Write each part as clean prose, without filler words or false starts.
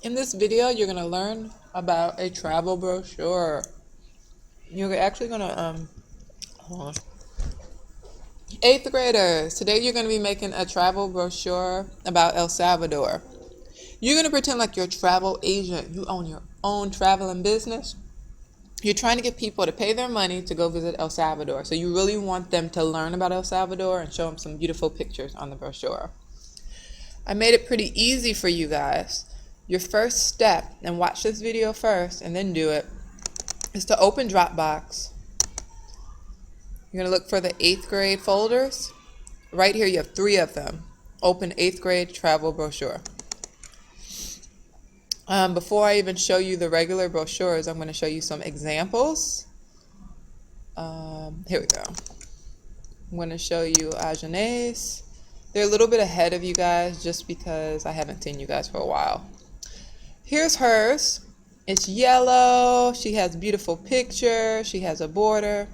In this video, you're going to learn about a travel brochure. You're actually going to, hold on. 8th graders, today you're going to be making a travel brochure about El Salvador. You're going to pretend like you're a travel agent. You own your own traveling business. You're trying to get people to pay their money to go visit El Salvador. So you really want them to learn about El Salvador and show them some beautiful pictures on the brochure. I made it pretty easy for you guys. Your first step, and watch this video first and then do it, is to open Dropbox. You're going to look for the 8th grade folders. Right here you have 3 of them. Open 8th grade travel brochure. Before I even show you the regular brochures, I'm going to show you some examples. Here we go. I'm going to show you Agenais. They're a little bit ahead of you guys just because I haven't seen you guys for a while. Here's hers. It's yellow. She has beautiful pictures. She has a border.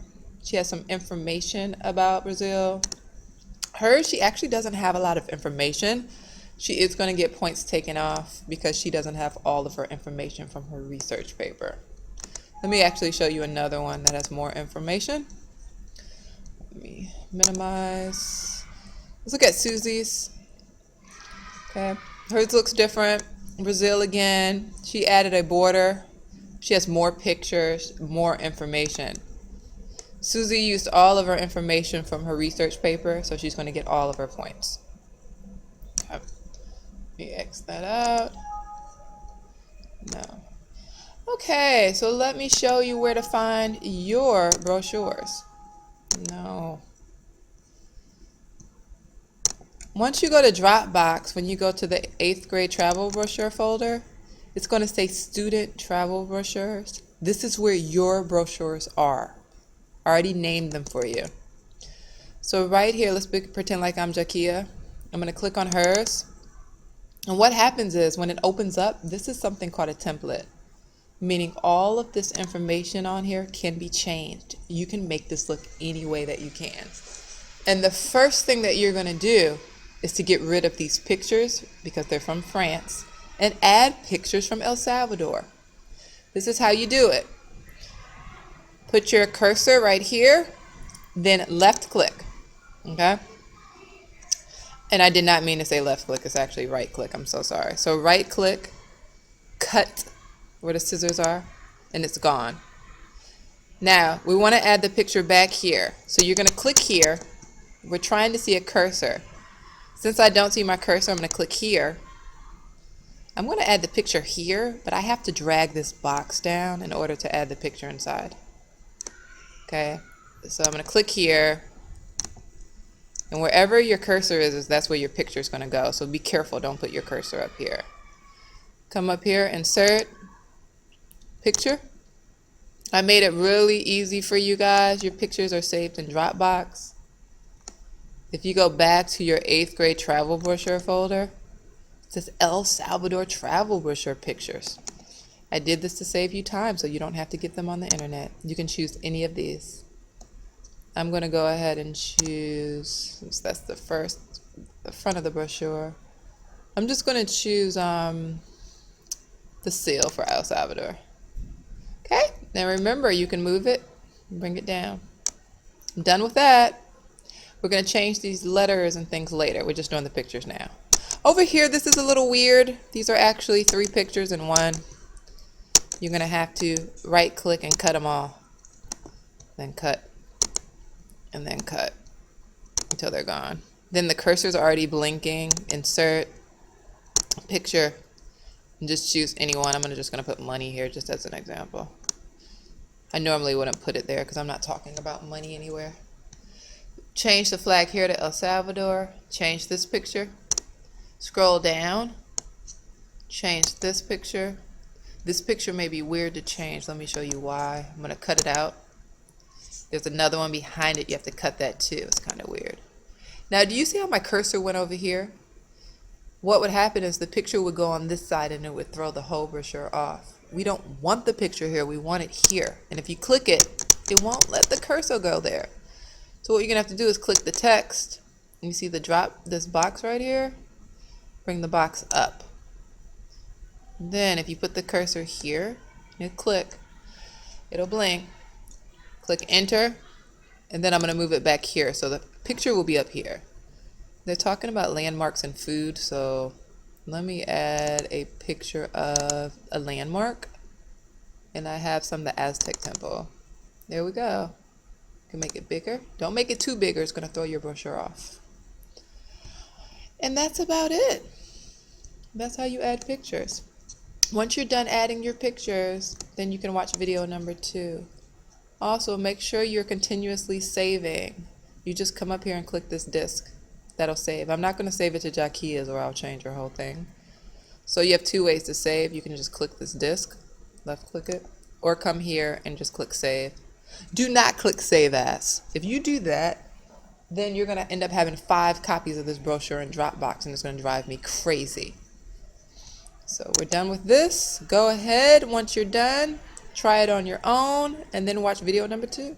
She has some information about Brazil. Hers, she actually doesn't have a lot of information. She is going to get points taken off because she doesn't have all of her information from her research paper. Let me actually show you another one that has more information. Let me minimize. Let's look at Susie's. Okay, hers looks different. Brazil again. She added a border. She has more pictures, more information. Susie used all of her information from her research paper, so she's going to get all of her points. Okay. Let me X that out. No. Okay, so let me show you where to find your brochures. No. Once you go to Dropbox, when you go to the 8th grade travel brochure folder, it's going to say student travel brochures. This is where your brochures are. I already named them for you. So right here, let's pretend like I'm Jakia. I'm going to click on hers. And what happens is when it opens up, this is something called a template, meaning all of this information on here can be changed. You can make this look any way that you can. And the first thing that you're going to do is to get rid of these pictures because they're from France and add pictures from El Salvador. This is how you do it. Put your cursor right here, then left click, okay? And I did not mean to say left click, it's actually right click, I'm so sorry. So right click, cut where the scissors are, and it's gone. Now, we want to add the picture back here. So you're going to click here. We're trying to see a cursor. Since I don't see my cursor, I'm going to click here. I'm going to add the picture here, but I have to drag this box down in order to add the picture inside. Okay, so I'm going to click here. And wherever your cursor is, that's where your picture is going to go. So be careful, don't put your cursor up here. Come up here, insert, picture. I made it really easy for you guys. Your pictures are saved in Dropbox. If you go back to your 8th grade travel brochure folder, it says El Salvador travel brochure pictures. I did this to save you time so you don't have to get them on the internet. You can choose any of these. I'm going to go ahead and choose, since that's the front of the brochure, I'm just going to choose the seal for El Salvador. Okay, now remember you can move it and bring it down. I'm done with that. We're going to change these letters and things later. We're just doing the pictures now. Over here, this is a little weird. These are actually 3 pictures in one. You're going to have to right click and cut them all. Then cut. And then cut until they're gone. Then the cursor's already blinking. Insert picture. And just choose anyone. I'm just going to put money here just as an example. I normally wouldn't put it there because I'm not talking about money anywhere. Change the flag here to El Salvador. Change this picture. Scroll down. Change this picture. This picture may be weird to change. Let me show you why. I'm going to cut it out. There's another one behind it. You have to cut that too. It's kind of weird. Now, do you see how my cursor went over here? What would happen is the picture would go on this side and it would throw the whole brochure off. We don't want the picture here. We want it here. And if you click it, it won't let the cursor go there. So what you're going to have to do is click the text. You see this box right here? Bring the box up. Then if you put the cursor here and click, it'll blink. Click enter, and then I'm going to move it back here so the picture will be up here. They're talking about landmarks and food, so let me add a picture of a landmark. And I have the Aztec temple. There we go. You can make it bigger. Don't make it too big or it's going to throw your brochure off. And that's about it. That's how you add pictures. Once you're done adding your pictures, then you can watch video number 2. Also, make sure you're continuously saving. You just come up here and click this disk. That'll save. I'm not going to save it to Jaquia's or I'll change your whole thing. So you have 2 ways to save. You can just click this disk, left click it, or come here and just click save. Do not click save as. If you do that, then you're going to end up having 5 copies of this brochure in Dropbox and it's going to drive me crazy. So we're done with this. Go ahead, once you're done, try it on your own and then watch video number 2.